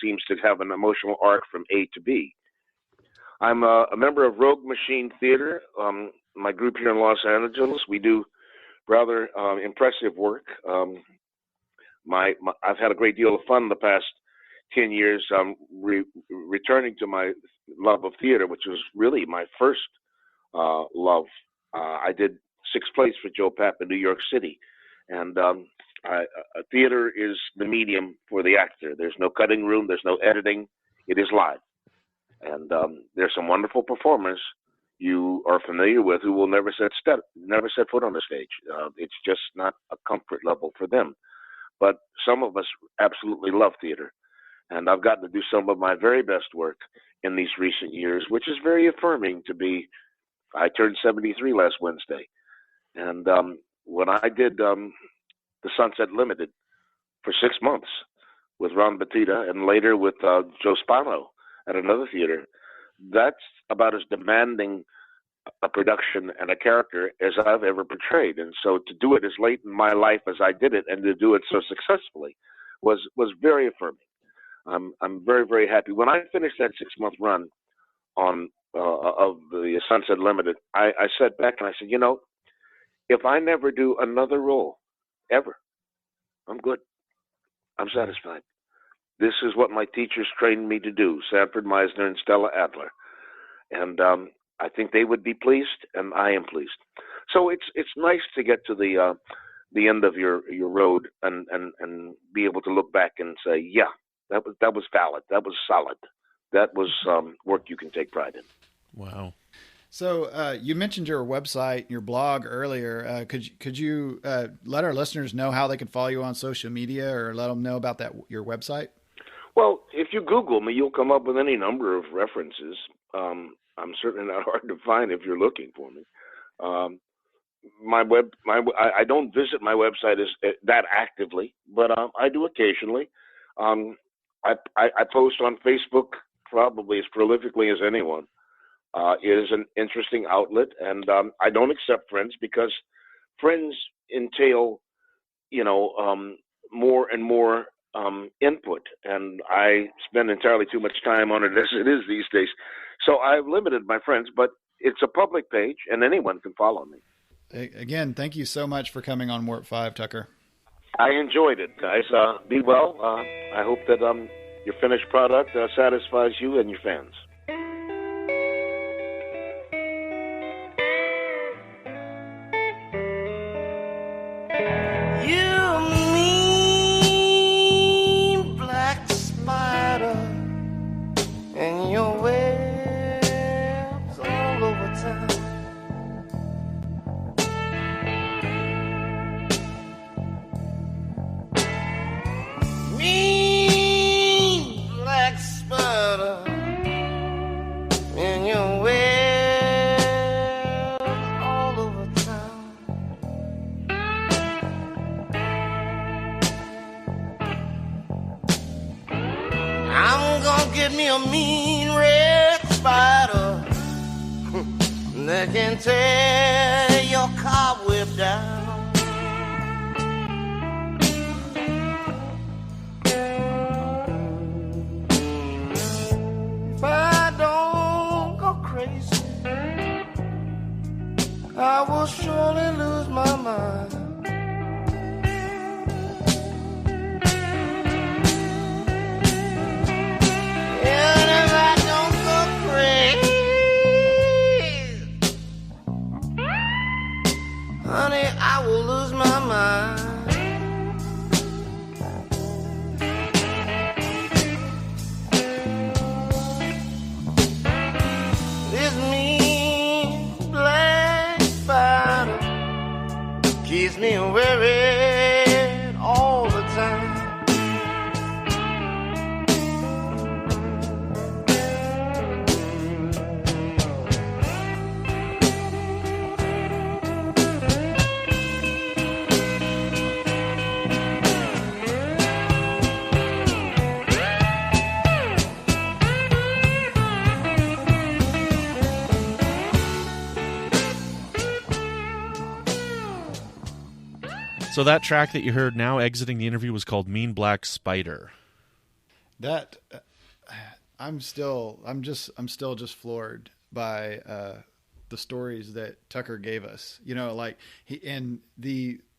seems to have an emotional arc from A to B. I'm a member of Rogue Machine Theater, my group here in Los Angeles. We do rather impressive work. I've had a great deal of fun the past 10 years returning to my love of theater, which was really my first love. I did 6 plays for Joe Papp in New York City. And theater is the medium for the actor. There's no cutting room. There's no editing. It is live. And there's some wonderful performers you are familiar with who will never set foot on the stage. It's just not a comfort level for them. But some of us absolutely love theater. And I've gotten to do some of my very best work in these recent years, which is very affirming to be. I turned 73 last Wednesday. And when I did The Sunset Limited for 6 months with Ron Batista and later with Joe Spano at another theater, that's about as demanding a production and a character as I've ever portrayed. And so to do it as late in my life as I did it and to do it so successfully was very affirming. I'm very, very happy. When I finished that 6-month run on of the Sunset Limited, I sat back and I said, if I never do another role ever, I'm good. I'm satisfied. This is what my teachers trained me to do, Sanford Meisner and Stella Adler. And I think they would be pleased, and I am pleased. So it's nice to get to the end of your road and be able to look back and say, yeah, that was valid, that was solid, that was work you can take pride in. Wow. So you mentioned your website, your blog earlier. Could you let our listeners know how they can follow you on social media, or let them know about your website? Well, if you Google me, you'll come up with any number of references. I'm certainly not hard to find if you're looking for me. I don't visit my website that actively, but I do occasionally. I post on Facebook probably as prolifically as anyone. It is an interesting outlet, and I don't accept friends because friends entail, more and more input, and I spend entirely too much time on it as it is these days. So I've limited my friends, but it's a public page, and anyone can follow me. Again, thank you so much for coming on Warp 5, Tucker. I enjoyed it, guys. Be well. I hope that your finished product satisfies you and your fans. Get me a mean red spider that can tear your cobweb down. If I don't go crazy, I will surely lose my mind. Honey, I will lose my mind. This mean black spider keeps me worried all the time. So that track that you heard now exiting the interview was called Mean Black Spider. That I'm still just floored by the stories that Tucker gave us. Like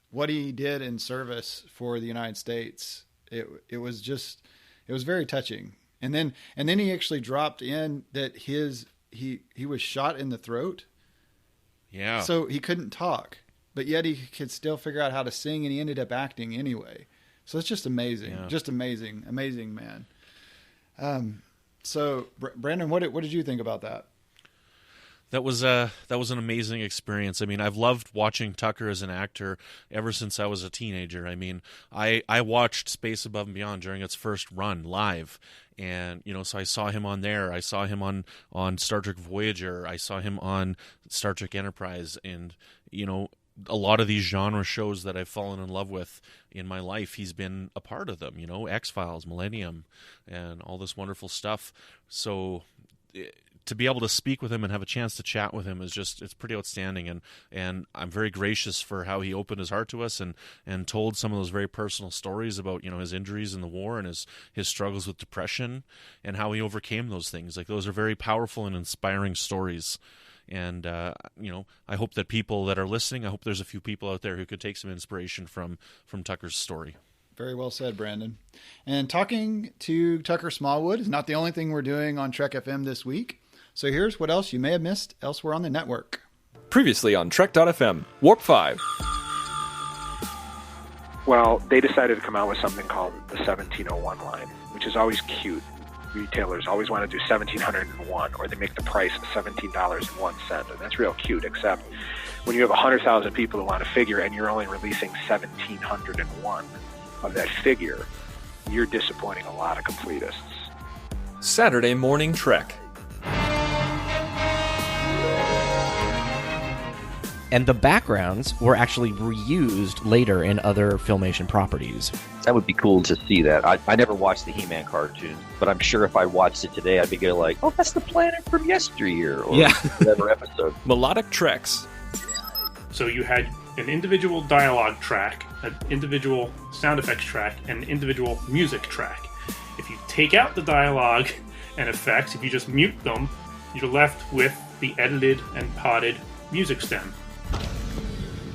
what he did in service for the United States. It was very touching. And then he actually dropped in that he was shot in the throat. Yeah. So he couldn't talk, but yet he could still figure out how to sing, and he ended up acting anyway. So it's just amazing. Yeah. Just amazing man. So Brandon, what did you think about that? That was an amazing experience. I mean, I've loved watching Tucker as an actor ever since I was a teenager. I mean, I watched Space Above and Beyond during its first run live, and so I saw him on there. I saw him on Star Trek Voyager. I saw him on Star Trek Enterprise, and a lot of these genre shows that I've fallen in love with in my life, he's been a part of them. X-Files, Millennium, and all this wonderful stuff. So to be able to speak with him and have a chance to chat with him it's pretty outstanding, and I'm very gracious for how he opened his heart to us and told some of those very personal stories about his injuries in the war and his struggles with depression and how he overcame those things. Like, those are very powerful and inspiring stories. And I hope that people that are listening, I hope there's a few people out there who could take some inspiration from Tucker's story. Very well said, Brandon. And talking to Tucker Smallwood is not the only thing we're doing on Trek FM this week. So here's what else you may have missed elsewhere on the network. Previously on Trek.fm, Warp 5. Well, they decided to come out with something called the 1701 line, which is always cute. Retailers always want to do 1701, or they make the price $17.01, and that's real cute, except when you have 100,000 people who want a figure and you're only releasing 1,701 of that figure, you're disappointing a lot of completists. Saturday Morning Trek. And the backgrounds were actually reused later in other Filmation properties. That would be cool to see that. I never watched the He-Man cartoon, but I'm sure if I watched it today, I'd be going like, oh, that's the planet from yesteryear, or whatever episode. Melodic Treks. So you had an individual dialogue track, an individual sound effects track, and an individual music track. If you take out the dialogue and effects, if you just mute them, you're left with the edited and potted music stem.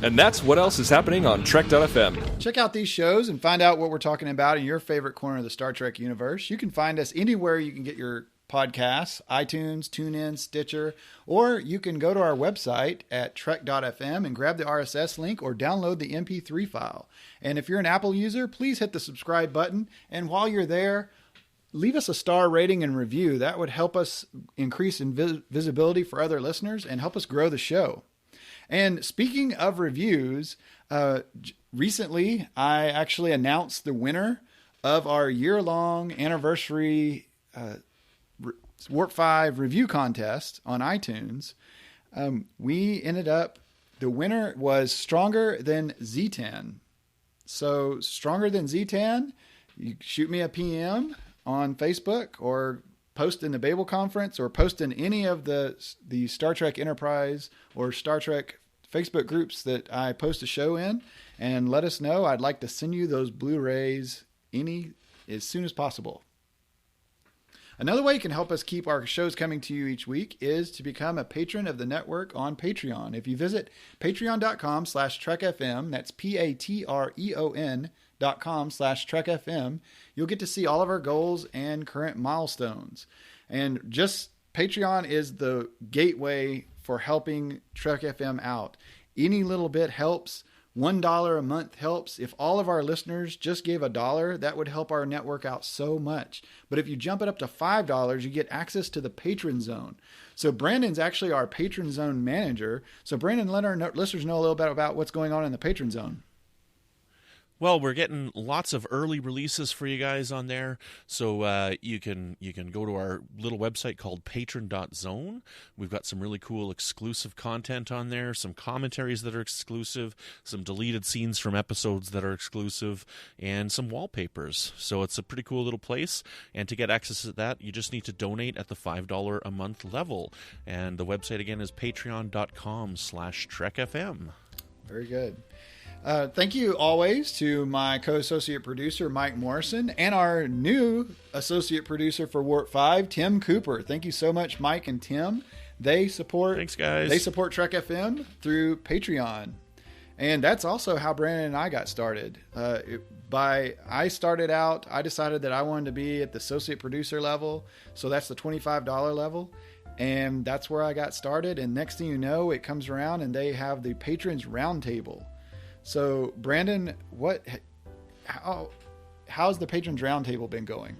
And that's what else is happening on Trek.fm. Check out these shows and find out what we're talking about in your favorite corner of the Star Trek universe. You can find us anywhere you can get your podcasts, iTunes, TuneIn, Stitcher, or you can go to our website at Trek.fm and grab the RSS link or download the MP3 file. And if you're an Apple user, please hit the subscribe button. And while you're there, leave us a star rating and review. That would help us increase in visibility for other listeners and help us grow the show. And speaking of reviews, recently I actually announced the winner of our year-long anniversary Warp 5 review contest on iTunes. We ended up, the winner was Stronger Than Z10. So Stronger Than Z10, you shoot me a PM on Facebook or post in the Babel Conference or post in any of the Star Trek Enterprise or Star Trek Facebook groups that I post a show in, and let us know. I'd like to send you those Blu-rays as soon as possible. Another way you can help us keep our shows coming to you each week is to become a patron of the network on Patreon. If you visit patreon.com/TrekFM, that's patreon.com/TrekFM, you'll get to see all of our goals and current milestones. And just Patreon is the gateway for helping Trek FM out. Any little bit helps. $1 a month helps. If all of our listeners just gave $1, that would help our network out so much. But if you jump it up to $5, you get access to the Patron Zone. So Brandon's actually our Patron Zone manager. So Brandon, let our listeners know a little bit about what's going on in the Patron Zone. Well, we're getting lots of early releases for you guys on there, so you can go to our little website called patron.zone. We've got some really cool exclusive content on there, some commentaries that are exclusive, some deleted scenes from episodes that are exclusive, and some wallpapers. So it's a pretty cool little place, and to get access to that, you just need to donate at the $5 a month level. And the website again is patreon.com/TrekFM. Very good. Thank you always to my co-associate producer, Mike Morrison, and our new associate producer for Warp 5, Tim Cooper. Thank you so much, Mike and Tim. Thanks, guys. They support Trek FM through Patreon. And that's also how Brandon and I got started. I started out, I decided that I wanted to be at the associate producer level. So that's the $25 level. And that's where I got started. And next thing you know, it comes around and they have the Patrons Roundtable. So, Brandon, how's the Patrons Roundtable been going?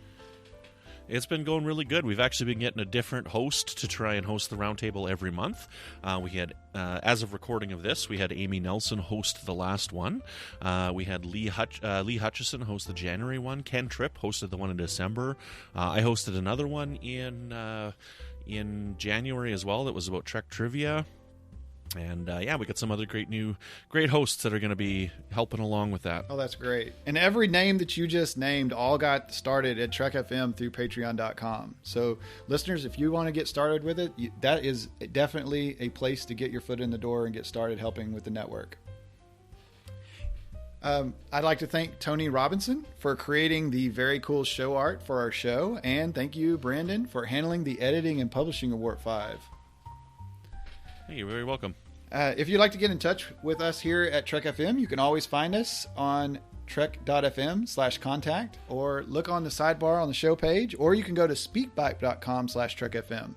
It's been going really good. We've actually been getting a different host to try and host the roundtable every month. We had, as of recording of this, we had Amy Nelson host the last one. We had Lee Hutchison host the January one. Ken Tripp hosted the one in December. I hosted another one in January as well that was about Trek trivia. And we got some other great hosts that are going to be helping along with that. Oh, that's great. And every name that you just named all got started at Trek FM through patreon.com. So listeners, if you want to get started with it, that is definitely a place to get your foot in the door and get started helping with the network. I'd like to thank Tony Robinson for creating the very cool show art for our show. And thank you, Brandon, for handling the editing and publishing of Warp 5. Hey, you're very welcome. If you'd like to get in touch with us here at Trek FM, you can always find us on trek.fm/contact or look on the sidebar on the show page, or you can go to speakpipe.com/trekfm.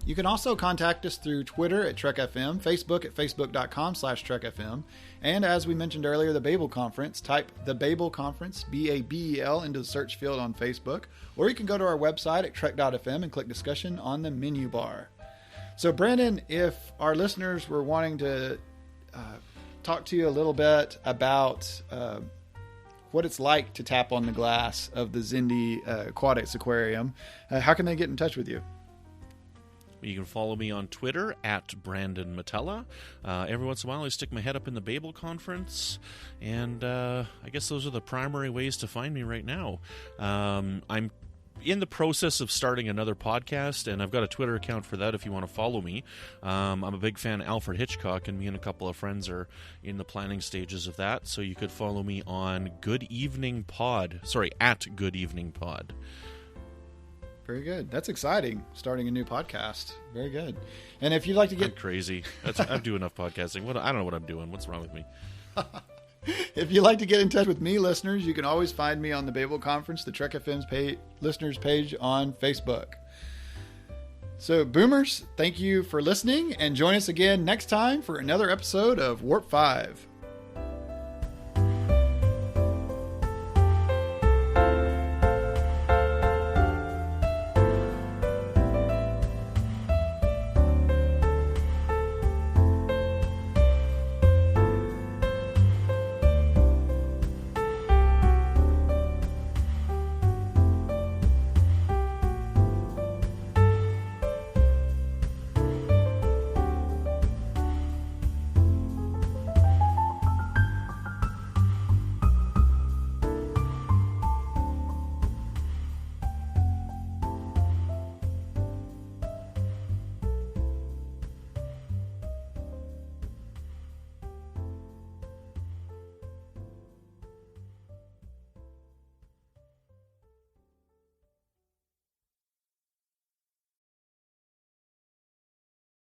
You can also contact us through Twitter at Trek FM, Facebook at facebook.com/Trek FM, and as we mentioned earlier, the Babel Conference. Type the Babel Conference, BABEL, into the search field on Facebook, or you can go to our website at Trek.fm and click discussion on the menu bar. So, Brandon, if our listeners were wanting to talk to you a little bit about what it's like to tap on the glass of the Xindi Aquatics Aquarium, how can they get in touch with you? You can follow me on Twitter at Brandon Matella. Every once in a while I stick my head up in the Babel Conference, and I guess those are the primary ways to find me right now. I'm in the process of starting another podcast, and I've got a Twitter account for that if you want to follow me. I'm a big fan of Alfred Hitchcock, and me and a couple of friends are in the planning stages of that, so you could follow me on Good Evening Pod. Sorry, at Good Evening Pod. Very good. That's exciting, starting a new podcast. Very good. And if you'd like to get... I'm crazy. I do enough podcasting. I don't know what I'm doing. What's wrong with me? If you'd like to get in touch with me, listeners, you can always find me on the Babel Conference, the Trek FM's listeners page on Facebook. So, Boomers, thank you for listening, and join us again next time for another episode of Warp 5.